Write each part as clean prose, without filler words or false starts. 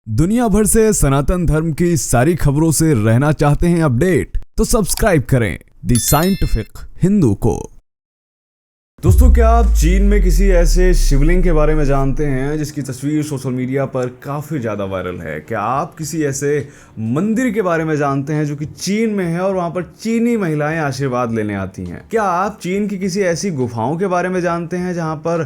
दुनिया भर से सनातन धर्म की सारी खबरों से रहना चाहते हैं अपडेट, तो सब्सक्राइब करें द साइंटिफिक हिंदू को। दोस्तों, क्या आप चीन में किसी ऐसे शिवलिंग के बारे में जानते हैं जिसकी तस्वीर सोशल मीडिया पर काफ़ी ज़्यादा वायरल है? क्या आप किसी ऐसे मंदिर के बारे में जानते हैं जो कि चीन में है और वहाँ पर चीनी महिलाएं आशीर्वाद लेने आती हैं? क्या आप चीन की किसी ऐसी गुफाओं के बारे में जानते हैं जहाँ पर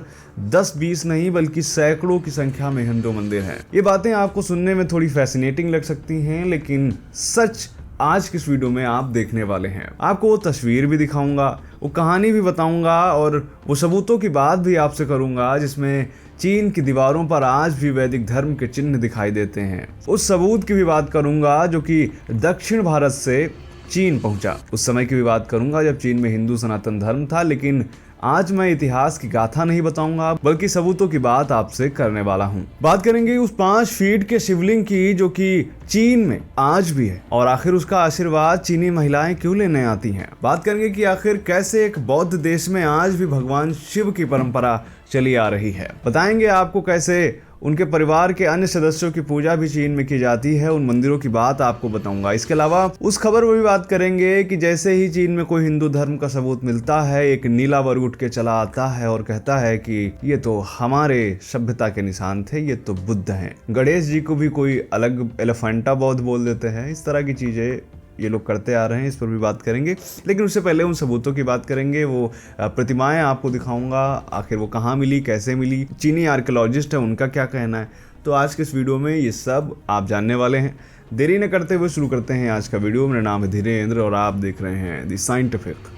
10-20 नहीं बल्कि सैकड़ों की संख्या में हिंदू मंदिर हैं? ये बातें आपको सुनने में थोड़ी फैसिनेटिंग लग सकती हैं, लेकिन सच आज की इस वीडियो में आप देखने वाले हैं। आपको वो तस्वीर भी दिखाऊंगा, वो कहानी भी बताऊंगा और वो सबूतों की बात भी आपसे करूंगा जिसमें चीन की दीवारों पर आज भी वैदिक धर्म के चिन्ह दिखाई देते हैं। उस सबूत की भी बात करूंगा जो कि दक्षिण भारत से चीन पहुंचा। उस समय की भी बात करूंगा जब चीन में हिंदू सनातन धर्म था, लेकिन आज मैं इतिहास की गाथा नहीं बताऊंगा बल्कि सबूतों की बात आपसे करने वाला हूं। बात करेंगे उस 5 फीट के शिवलिंग की जो कि चीन में आज भी है और आखिर उसका आशीर्वाद चीनी महिलाएं क्यों लेने आती हैं। बात करेंगे कि आखिर कैसे एक बौद्ध देश में आज भी भगवान शिव की परंपरा चली आ रही है। बताएंगे आपको कैसे उनके परिवार के अन्य सदस्यों की पूजा भी चीन में की जाती है। उन मंदिरों की बात आपको बताऊंगा। इसके अलावा उस खबर में भी बात करेंगे कि जैसे ही चीन में कोई हिंदू धर्म का सबूत मिलता है, एक नीला वर्ग उठ के चला आता है और कहता है कि ये तो हमारे सभ्यता के निशान थे, ये तो बुद्ध हैं। गणेश जी को भी कोई अलग एलिफेंटा बौद्ध बोल देते हैं। इस तरह की चीजें ये लोग करते आ रहे हैं, इस पर भी बात करेंगे। लेकिन उससे पहले उन सबूतों की बात करेंगे। वो प्रतिमाएं आपको दिखाऊंगा, आखिर वो कहाँ मिली, कैसे मिली, चीनी आर्कियोलॉजिस्ट है उनका क्या कहना है। तो आज के इस वीडियो में ये सब आप जानने वाले हैं। देरी न करते हुए शुरू करते हैं आज का वीडियो। मेरा नाम है धीरेन्द्र और आप देख रहे हैं द साइंटिफिक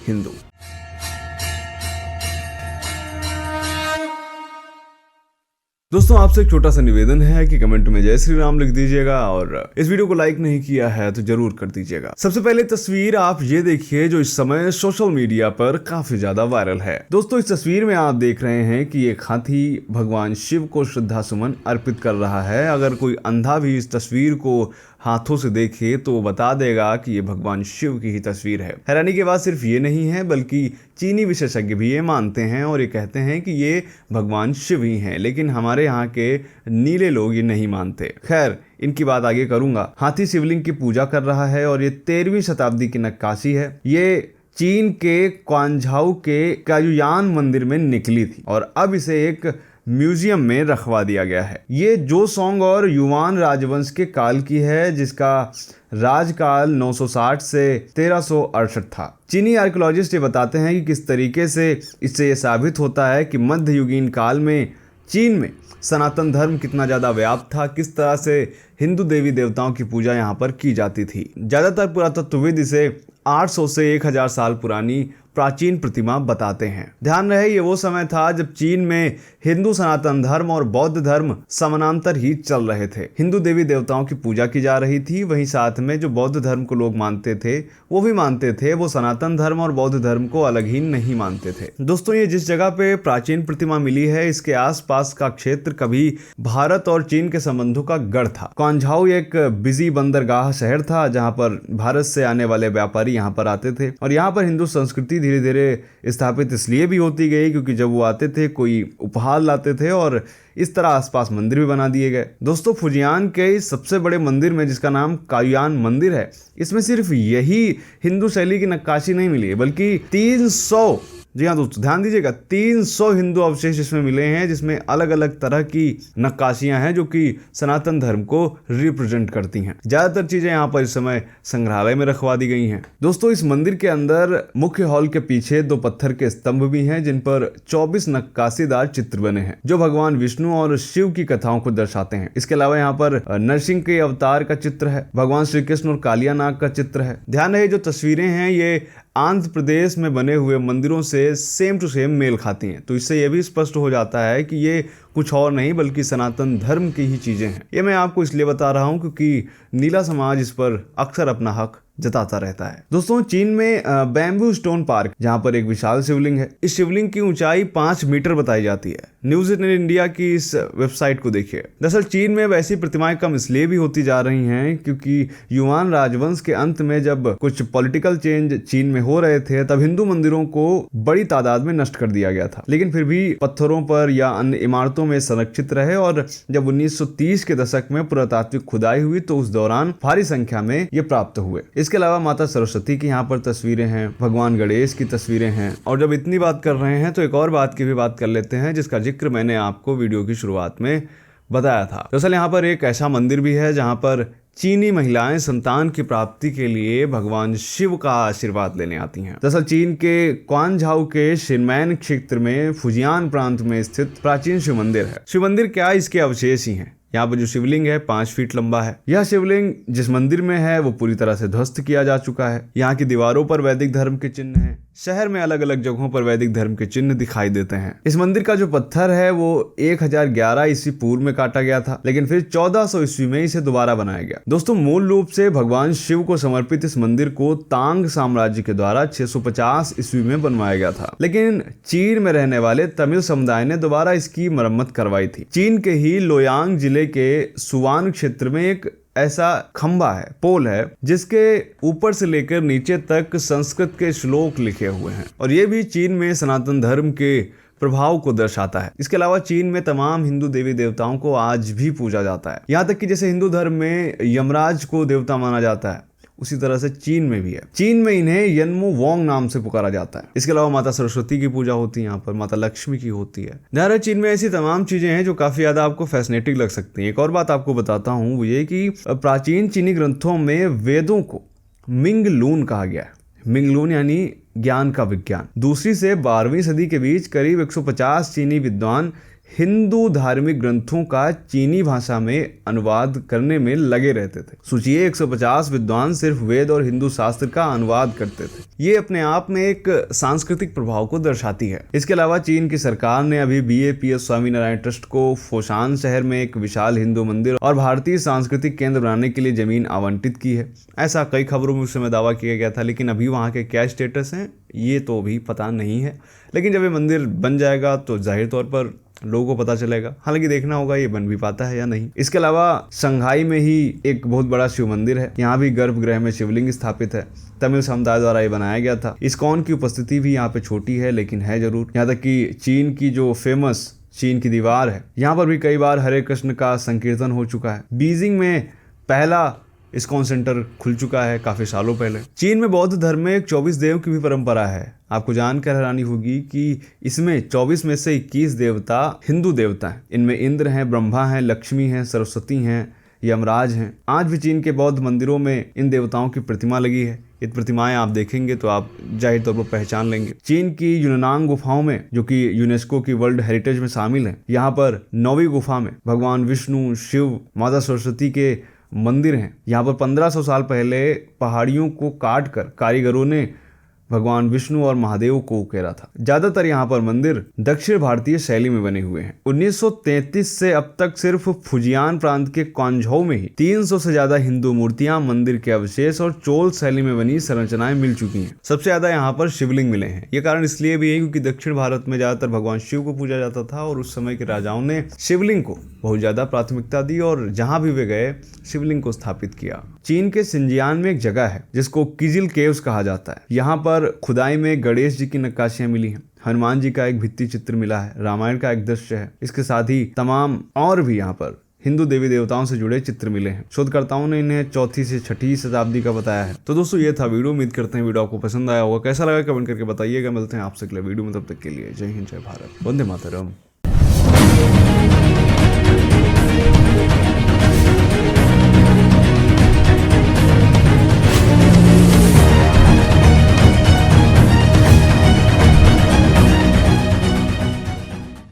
हिंदू। दोस्तों, आपसे एक छोटा सा निवेदन है कि कमेंट में जय श्री राम लिख दीजिएगा और इस वीडियो को लाइक नहीं किया है तो जरूर कर दीजिएगा। सबसे पहले तस्वीर आप ये देखिए जो इस समय सोशल मीडिया पर काफी ज्यादा वायरल है। दोस्तों, इस तस्वीर में आप देख रहे हैं कि एक हाथी भगवान शिव को श्रद्धा सुमन अर्पित कर रहा है। अगर कोई अंधा भी इस तस्वीर को हाथों से देखे तो वो बता देगा कि ये भगवान शिव की ही तस्वीर है। हैरानी की बात सिर्फ ये नहीं है बल्कि चीनी विशेषज्ञ भी ये मानते हैं और ये कहते हैं कि ये भगवान शिव ही हैं, लेकिन हमारे यहाँ के नीले लोग ये नहीं मानते। खैर, इनकी बात आगे करूंगा। हाथी शिवलिंग की पूजा कर रहा है और ये 13वीं शताब्दी की नक्काशी है। ये चीन के क्वांझाऊ के कायुयान मंदिर में निकली थी और अब इसे एक म्यूजियम में रखवा दिया गया है। ये जोसोंग और युआन राजवंश के काल की है जिसका राजकाल 960 से 1368 था। चीनी आर्कियोलॉजिस्ट ये बताते हैं कि किस तरीके से इससे ये साबित होता है कि मध्ययुगीन काल में चीन में सनातन धर्म कितना ज़्यादा व्याप्त था, किस तरह से हिंदू देवी देवताओं की पूजा यहाँ पर की जाती थी। ज़्यादातर पुरातत्वविद इसे 800 से 1000 साल पुरानी प्राचीन प्रतिमा बताते हैं। ध्यान रहे, ये वो समय था जब चीन में हिंदू सनातन धर्म और बौद्ध धर्म समानांतर ही चल रहे थे। हिंदू देवी देवताओं की पूजा की जा रही थी, वहीं साथ में जो बौद्ध धर्म को लोग मानते थे वो भी मानते थे। वो सनातन धर्म और बौद्ध धर्म को अलग ही नहीं मानते थे। दोस्तों, ये जिस जगह पे प्राचीन प्रतिमा मिली है इसके आसपास का क्षेत्र कभी भारत और चीन के संबंधों का गढ़ था। क्वांझाऊ एक बिजी बंदरगाह शहर था जहाँ पर भारत से आने वाले व्यापारी यहाँ पर आते थे और यहाँ पर हिंदू संस्कृति धीरे धीरे स्थापित इसलिए भी होती गई क्योंकि जब वो आते थे कोई उपहार लाते थे और इस तरह आसपास मंदिर भी बना दिए गए। दोस्तों, फुजियान के सबसे बड़े मंदिर में जिसका नाम कायुयान मंदिर है, इसमें सिर्फ यही हिंदू शैली की नक्काशी नहीं मिली है बल्कि 300, जी हाँ दोस्तों ध्यान दीजिएगा, 300 हिंदू अवशेष इसमें मिले हैं जिसमें अलग अलग तरह की नक्काशियां हैं जो कि सनातन धर्म को रिप्रेजेंट करती हैं। ज्यादातर चीजें यहाँ पर इस समय संग्रहालय में रखवा दी गई हैं। दोस्तों, इस मंदिर के अंदर मुख्य हॉल के पीछे 2 पत्थर के स्तंभ भी हैं जिन पर 24 नक्काशीदार चित्र बने हैं जो भगवान विष्णु और शिव की कथाओं को दर्शाते हैं। इसके अलावा यहाँ पर नरसिंह के अवतार का चित्र है, भगवान श्री कृष्ण और कालिया नाग का चित्र है। ध्यान रहे, जो तस्वीरें हैं ये आंध्र प्रदेश में बने हुए मंदिरों से सेम टू सेम मेल खाती हैं। तो इससे यह भी स्पष्ट हो जाता है कि ये कुछ और नहीं बल्कि सनातन धर्म की ही चीजें हैं। ये मैं आपको इसलिए बता रहा हूं क्योंकि नीला समाज इस पर अक्सर अपना हक जताता रहता है। दोस्तों, चीन में बैम्बू स्टोन पार्क जहां पर एक विशाल शिवलिंग है। इस शिवलिंग की ऊंचाई 5 मीटर बताई जाती है। न्यूज इन इंडिया की इस वेबसाइट को देखिए। दरअसल चीन में वैसी प्रतिमाएं कम इसलिए भी होती जा रही हैं क्योंकि युआन राजवंश के अंत में जब कुछ पॉलिटिकल चेंज चीन में हो रहे थे तब हिंदू मंदिरों को बड़ी तादाद में नष्ट कर दिया गया था, लेकिन फिर भी पत्थरों पर या अन्य इमारतों में संरक्षित रहे। और जब 1930 के दशक में पुरातात्विक खुदाई हुई तो उस दौरान भारी संख्या में ये प्राप्त हुए। इसके अलावा माता सरस्वती की यहाँ पर तस्वीरें हैं, भगवान गणेश की तस्वीरें हैं। और जब इतनी बात कर रहे हैं तो एक और बात की भी बात कर लेते हैं जिसका जिक्र मैंने आपको वीडियो की शुरुआत में बताया था। दरअसल यहाँ पर एक ऐसा मंदिर भी है जहाँ पर चीनी महिलाएं संतान की प्राप्ति के लिए भगवान शिव का आशीर्वाद लेने आती हैं। दरअसल चीन के क्वानझाओ के शिनमैन क्षेत्र में फुजियान प्रांत में स्थित प्राचीन शिव मंदिर है। शिव मंदिर क्या, इसके अवशेष ही हैं। यहाँ पर जो शिवलिंग है 5 फीट लंबा है। यह शिवलिंग जिस मंदिर में है वो पूरी तरह से ध्वस्त किया जा चुका है। यहाँ की दीवारों पर वैदिक धर्म के चिन्ह हैं। शहर में अलग अलग जगहों पर वैदिक धर्म के चिन्ह दिखाई देते हैं। इस मंदिर का जो पत्थर है वो 1011 ईस्वी पूर्व में काटा गया था, लेकिन फिर 1400 ईस्वी में इसे दोबारा बनाया गया। दोस्तों मूल रूप से भगवान शिव को समर्पित इस मंदिर को तांग साम्राज्य के द्वारा 650 ईस्वी में बनवाया गया था, लेकिन चीन में रहने वाले तमिल समुदाय ने दोबारा इसकी मरम्मत करवाई थी। चीन के ही लोयांग जिले के सुवान क्षेत्र में एक ऐसा खंबा है, पोल है, जिसके ऊपर से लेकर नीचे तक संस्कृत के श्लोक लिखे हुए हैं और ये भी चीन में सनातन धर्म के प्रभाव को दर्शाता है। इसके अलावा चीन में तमाम हिंदू देवी देवताओं को आज भी पूजा जाता है। यहाँ तक कि जैसे हिंदू धर्म में यमराज को देवता माना जाता है, उसी तरह से चीन में भी है। चीन में इन्हें यनमो वोंग नाम से पुकारा जाता है। इसके अलावा माता सरस्वती की पूजा होती है, यहाँ पर माता लक्ष्मी की होती है। ध्यान, चीन में ऐसी तमाम चीजें हैं जो काफी ज्यादा आपको फैसिनेटिंग लग सकती हैं। एक और बात आपको बताता हूँ वो ये कि प्राचीन चीनी ग्रंथों में वेदों को मिंगलून कहा गया है। मिंगलून यानी ज्ञान का विज्ञान। 2वीं से 12वीं सदी के बीच करीब 150 चीनी विद्वान हिंदू धार्मिक ग्रंथों का चीनी भाषा में अनुवाद करने में लगे रहते थे। सोचिए 150 विद्वान सिर्फ वेद और हिंदू शास्त्र का अनुवाद करते थे। ये अपने आप में एक सांस्कृतिक प्रभाव को दर्शाती है। इसके अलावा चीन की सरकार ने अभी BAPS स्वामीनारायण ट्रस्ट को फोशान शहर में एक विशाल हिंदू मंदिर और भारतीय सांस्कृतिक केंद्र बनाने के लिए जमीन आवंटित की है। ऐसा कई खबरों में उस समय दावा किया गया था, लेकिन अभी वहाँ के क्या स्टेटस हैं ये तो अभी पता नहीं है। लेकिन जब ये मंदिर बन जाएगा तो जाहिर तौर पर लोगों को पता चलेगा। हालांकि देखना होगा ये बन भी पाता है या नहीं। इसके अलावा शंघाई में ही एक बहुत बड़ा शिव मंदिर है। यहाँ भी गर्भगृह में शिवलिंग स्थापित है। तमिल समुदाय द्वारा ये बनाया गया था। इस्कॉन की उपस्थिति भी यहाँ पे छोटी है लेकिन है जरूर। यहाँ तक कि चीन की जो फेमस चीन की दीवार है, यहाँ पर भी कई बार हरे कृष्ण का संकीर्तन हो चुका है। बीजिंग में पहला इस्कॉन सेंटर खुल चुका है काफी सालों पहले। चीन में बौद्ध धर्म में एक 24 देव की भी परंपरा है। आपको जानकर हैरानी होगी कि इसमें 24 में से 21 देवता हिंदू देवता हैं। इनमें इंद्र हैं, ब्रह्मा हैं, लक्ष्मी हैं, सरस्वती हैं, यमराज हैं। आज भी चीन के बौद्ध मंदिरों में इन देवताओं की प्रतिमा लगी है। ये प्रतिमाएं आप देखेंगे तो आप जाहिर तौर पर पहचान लेंगे। चीन की यूनान गुफाओं में, जो कि यूनेस्को की वर्ल्ड हेरिटेज में शामिल है, यहाँ पर 9वीं गुफा में भगवान विष्णु, शिव, माता सरस्वती के मंदिर हैं। यहाँ पर 1500 साल पहले पहाड़ियों को काटकर कारीगरों ने भगवान विष्णु और महादेव को उकेरा था। ज्यादातर यहाँ पर मंदिर दक्षिण भारतीय शैली में बने हुए हैं। 1933 से अब तक सिर्फ फुजियान प्रांत के क्वानझाओ में ही 300 से ज्यादा हिंदू मूर्तियां, मंदिर के अवशेष और चोल शैली में बनी संरचनाएं मिल चुकी हैं। सबसे ज्यादा यहाँ पर शिवलिंग मिले हैं। ये कारण इसलिए भी है क्योंकि दक्षिण भारत में ज्यादातर भगवान शिव को पूजा जाता था और उस समय के राजाओं ने शिवलिंग को बहुत ज्यादा प्राथमिकता दी और जहां भी वे गए शिवलिंग को स्थापित किया। चीन के सिंजियान में एक जगह है जिसको किजिल केव्स कहा जाता है। यहाँ पर खुदाई में गणेश जी की नक्काशियां मिली हैं, हनुमान जी का एक भित्ति चित्र मिला है, रामायण का एक दृश्य है। इसके साथ ही तमाम और भी यहाँ पर हिंदू देवी देवताओं से जुड़े चित्र मिले हैं। शोधकर्ताओं ने इन्हें 4वीं से 6वीं शताब्दी का बताया है। तो दोस्तों ये था वीडियो। उम्मीद करते हैं वीडियो आपको पसंद आया होगा। कैसा लगा कमेंट करके बताइएगा। मिलते हैं आपसे अगले वीडियो में, तब तक के लिए जय हिंद, जय भारत, वंदे मातरम।